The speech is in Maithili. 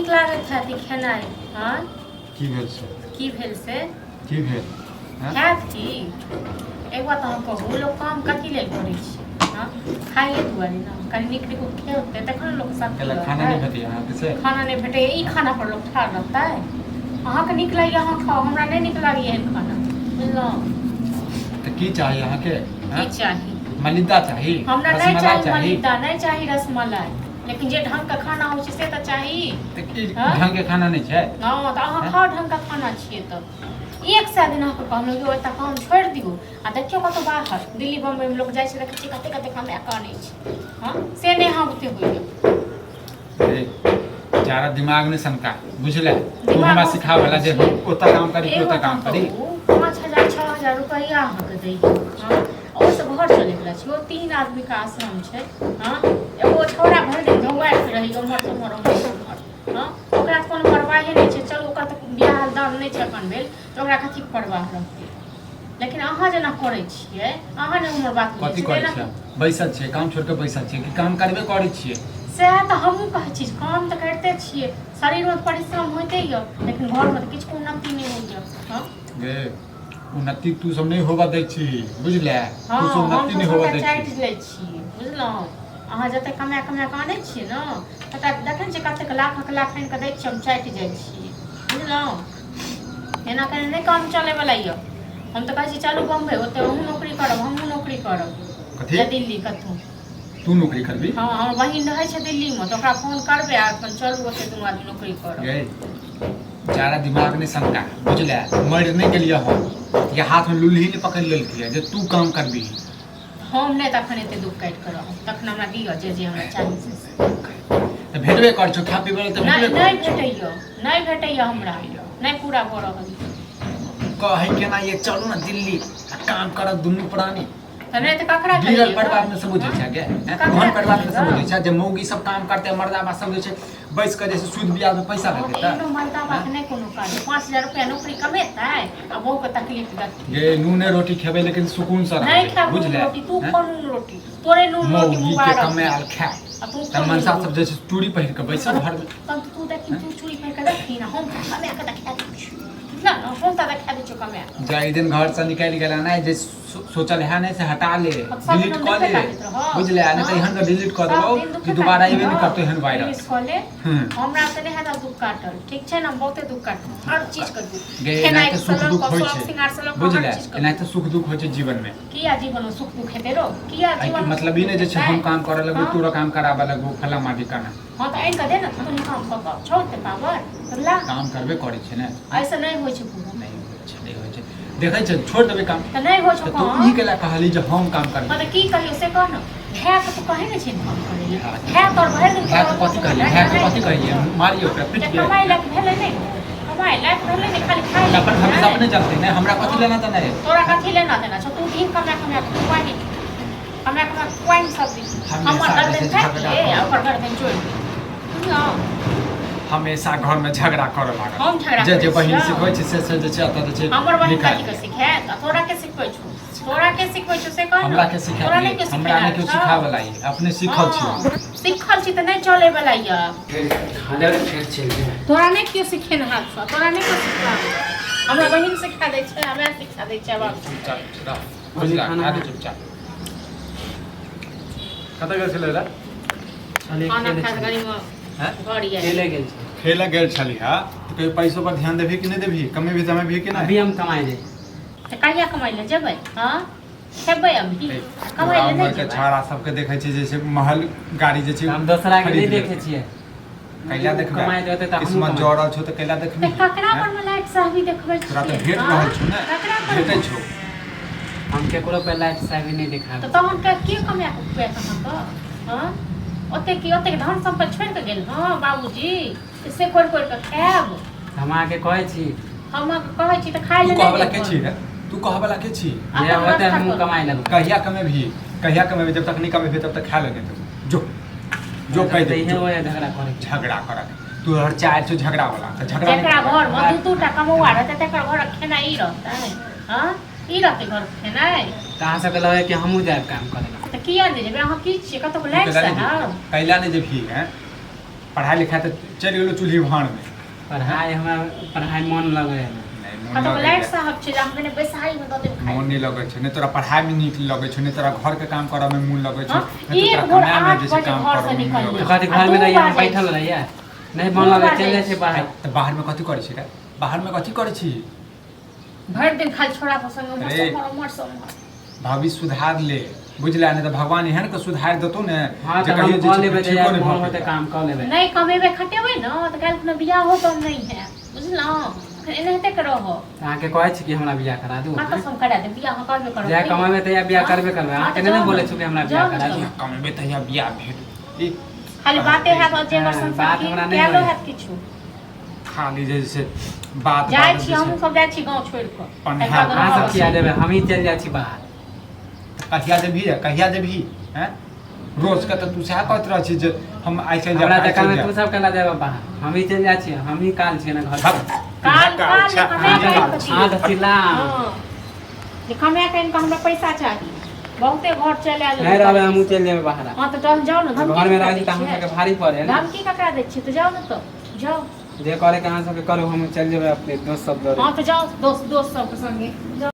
नीक लागत है खेनाइ हाँ की भेल से की भेल से की भेल खायत की एक बात अहाँ कहू लोग काम कथी लेल करै छै हाँ खाइए दुआरे ना कनी नीक नीक खेतै तखन ने लोक सब केला खाना नहीं भेटैया अहाँके से खाना नहीं भेटै ई खाना पर लोग ठाढ़ रहतै अहाँके नीक लागैए अहाँ खाओ हमरा नहीं नीक लागैए एहन खाना बुझलहुँ तो की चाहिए अहाँके की चाही मलिदा चाही हमरा नहीं रसमलाई चाही मलिदा नहीं चाही रसमलाई लेकिन जे ढंग का खाना होइ छै से तऽ चाही तो की हाँ? ढंग के खाना नहीं छै हाँ तऽ अहाँ खाओ ढंग का खाना छियै तब एक सए दिन अहाँके कहलहुँ कि ओतऽ काम छोड़ि दियौ आ देखियौ कतौ बाहर दिल्ली बम्बईमे लोक जाइ छै देखै छियै कते कते कमाए कऽ आनै छै हाँ से नहीं अहाँ बुते होइए जारा दिमाग ने सनका बुझले तू दिमाग हमरा में सिखावे वाला जे छियै। ओतऽ काम करी कि ओतऽ काम करी 5,000 6,000 रुपैआ अहाँके दैए हाँ ओहिसँ घर चलै वला छै ओ 3 आदमीके आश्रम छै हाँ एगो छौड़ा भरि दिन घुमाइत रही उम्हर से उम्हर उम्हर से उम्हर हाँ ओकरा तऽ कोनो परवाहे नहीं छै चलू ओकर तऽ बियाह दान नहीं छै अपन भेल तऽ ओकरा कथी परवाह रहतै लेकिन अहाँ जेना करै छियै अहाँ ने उम्र बात कथी करै छियै बैसल छियै काम छोड़ के बैसल छियै कि काम करबे करै छियै सएह तऽ हमहूँ कहै छी काम तऽ करिते छियै शरीरमे परिश्रम होइते यऽ लेकिन घरमे तऽ किछु उन्नति नहीं होइए हाँ गे उन्नति तू सब नहीं होबा दै छी बुझले हाँ तू सब हम उन्नति तऽ नहीं होबा सबटा दै छी चाटि लै छियै बुझलहुँ अहाँ जते कमा कऽ आनै छियै ने तटा देखै छियै कतेक लाखक लाख आनि कऽ दै छियै हम चाटि जाइ छियै बुझलहुँ एना केना नहीं काम चलैवला यऽ हम तऽ कहै छी चलू बम्बई ओतऽ अहूँ नौकरी करब हमहूँ नौकरी करब कथी या दिल्ली कतहु तू नौकरी करबी हाँ हमर बहिन रहै छै दिल्लीमे तऽ ओकरा फोन करबै आ अपन चलू ओतऽ दुनू आदमी नौकरी करब गे जारा दिमाग ने सनका बुझले मर नहीं गेलियै हम ये हाथ में लुल्ही ने पकड़ लेलकै जे तू काम करबी हम नहीं तखन एते दुख काटि कऽ रहब तखन हमरा दिअ जे जे हमरा चाही से तऽ भेटबे कर छौ खा पीबे तऽ नहीं भेटबे नहीं कर भेटैए नहीं भेटैए हमरा नहीं पूरा भऽ रहल यऽ कहे केना ये चलू ना दिल्ली आ काम करब दुनू प्राणी हमें तो ककरा गिरल परिवार में सब बुझै छै गे घर परिवार में सब बुझै छै जे मौगी सब काम करते मर्दाबा सब जे छै बैस के जैसे सूद ब्याज में पैसा देते एनो मर्दा बात नहीं कोनो काज 5,000 रुपया नौकरी कमेतै आ बहू के तकलीफ देतै गे नूने रोटी खेबै लेकिन सुकून से नहीं रहबै खाबू बुझले रोटी तू खो नून रोटी तोरे नून रोटी मौगी के मुबारक कमायल खा आ तू त मनसा सब जे छै चूड़ी पहिर के बैसल घर में तब तू देखी तू चूड़ी पहिर के देखी ना हम कमे के देखा दै छी ना हम त देखा दै छी कमे जाई दिन घर से निकल गेला ना जे सोचल है नहीं से हटा ले डिलीट कर ले बुझले नहीं तो एहन के डिलीट कर देबो कि दोबारा एबे नहीं करतो एहन वायरस कॉल ले हमरा से नहीं है दुख काटल ठीक छै ना बहुते दुख काटल हर चीज कर दू गे नहीं तो सुख दुख होय छै बुझले नहीं तो सुख दुख होय छै जीवन में किया जीवन में सुख दुख हेते रो किया जीवन मतलब ई नहीं जे छै हम काम करे लगबो तोरा काम कराबे लगबो फला माटी काना हां त आइन क दे ना तू नहीं काम क छोड़ते पावर ला काम करबे करे छै ने ऐसा नहीं होय छै पूरा नहीं होय छै नहीं होय छै देखै छै छोड़ देबे काम त नहीं होय छै तो ई केला कहली जे हम काम करबे त की कहियो से कह ना है तो कहे नहीं छै काम करे है तोर भर दिन है तो कथी कहिए है तो कथी कहिए मारियो ओकरा पिट के कमाई लायक भेले नहीं कमाई लायक भेले नहीं खाली खाई अपन हम अपने जानते नहीं हमरा कथी लेना त नहीं तोरा कथी लेना देना छ तू दिन कमा तू पानी कमा कोइन सब दिन हमर गर्दन काट ले ओकर गर्दन जोड़ ना हमेशा घर में झगड़ा करे लागल हम झगड़ा जे बहिन सिखबै छै से जे छै अत जे छै हमर बहिन कथी के सिखे त तोरा के सिखबै छु तोरा के सिखबै छु से कह हमरा के सिखा हमरा नहीं के सिखावे लाई अपने सीखल छी सिखल छी त नहीं चले वाला या खाना फेर चल गया तोरा नहीं क्यों सिखे न हाथ से तोरा नहीं क्यों सिखा हमरा बहिन सिखा दै छै हमरा सिखा दै छै बाप चुपचाप बुझला खाली चुपचाप कत गेल छले रे खाना खा गरी में गाड़ी खेले गेल छी खेला गेल छली हां तो कहीं पैसों पर ध्यान देबी कि नहीं देबी कमे भी समय भी कि नहीं अभी हम कमाए दे त कहिया कमाई ले जेबै हां खेबै अभी कमाई ले नहीं के जेबै छाड़ा सबके देखै छै जैसे महल गाड़ी जे छै हम दोसरा के नहीं देखे छियै कैला देखबे कमाए देते त हम किस्मत जोड़ल छौ त कैला देखबी त ककरा पर में लाइट साहबी देखबै तोरा त भेट रहल छौ ने ककरा पर भेटै छौ हम केकरो पे लाइट से भी नहीं देखा त तहन के कमाया के पे कहां का हां ओते धन संपत्ति छोड़ के गेल हां बाबूजी से कोर के खायब हम आके कहै छी हम कहै छी त खाइ ले तू कहबला के छी रे तू कहबला के छी ये होते हम कमाए लगब कहिया कमे भी जब तक नहीं कमेबे तब तक खा लेने जो जो कह दे इहे होय झगड़ा करे झगड़ा कर तू हर चार से झगड़ा वाला त झगड़ा जेकरा घर में दू टा कमौआ रहते तेकर घर खेना ई रहता है हां ई रहते घर खेना कहां से कहलो है कि हमहू जाए काम करे त किया दे जेबे अहाँ की छी कतौ लाइट साहब कैला ने जे भी है पढ़ाई लिखाई तो चल गेलो चूल्ही भाड़ में पढ़ाई हमरा पढ़ाई मन लगे है नहीं, हाँ तो मन लाइट लगे साहब छै हम कने बैसाई में दे खाई मन नहीं लगे छै नहीं तोरा पढ़ाई में नीक लगे छै नहीं तोरा घर के काम करे में मन लगे छै हाँ, नहीं एक तोरा भोर कमाए में 8 जैसे बजे काम घर से करे में मन निकल लगे तो कथी घर में रहिए हम बैठल रहिए नहीं मन लगे चल जाइ छै बाहर तो बाहर में कथी करे छी रे बाहर में कथी करे छी भर दिन खाली छोड़ा के संग अरे। मर सब भाभी सुधार ले बुझला नहीं तो भगवान एहन के सुधार देतो ने हां जे तो हम कहियो कह जे लेबे ठीको यार नहीं मन भऽ होते पेतै। काम कह लेबे नहीं कमेबे खटेबे न त काल खुना बियाह हो तो नहीं है बुझलौ एनाहिते करो हो अहाँके कहै छी कि हमरा बियाह करा दू हां तो हम करा दे बियाह करबे करो जे कमाबे त या बियाह करबे करबे हाँ, अहाँके तो नहीं जाओ बोले ना। छी कि हमरा जाओ बियाह करा ना, दू जाओ। कमेबे तहिया बियाह भेट ई खाली बातें है तो जे बसन बात सब हमरा की नहीं क्या लो होइए। है किछु खाली जैसे बात जाय बात छी हम सब जाय छी गांव छोड़ के पन्हा, अहाँ सब किया देबे हम ही चल जाइ छी बाहर कहिया देबही हैं रोज का तो तू सह कहत रह छी जे हम आइ चल हमरा जा जकाँ में तू सब केला देबे बाहर हम ही चल जाइ छी हम ही काल छी ना घर पर। काल अच्छा, कमे हाँ, कहीं हाँ तो चिल्ला कमे कहीं हमरा पैसा चाहिए बहुते घर चले आलो नहीं रहबे हम चल जेबे बाहर हां तो चल जाओ ना घर में रह जी त हम सबके भारी पड़े ना धमकी ककरा दै छी तो जाओ ना तो जाओ जे करे के अहाँ सबके करू हम चल जेबे अपने दोस्त सब दौड़े हां तो जाओ दोस्त सब के संगे जाओ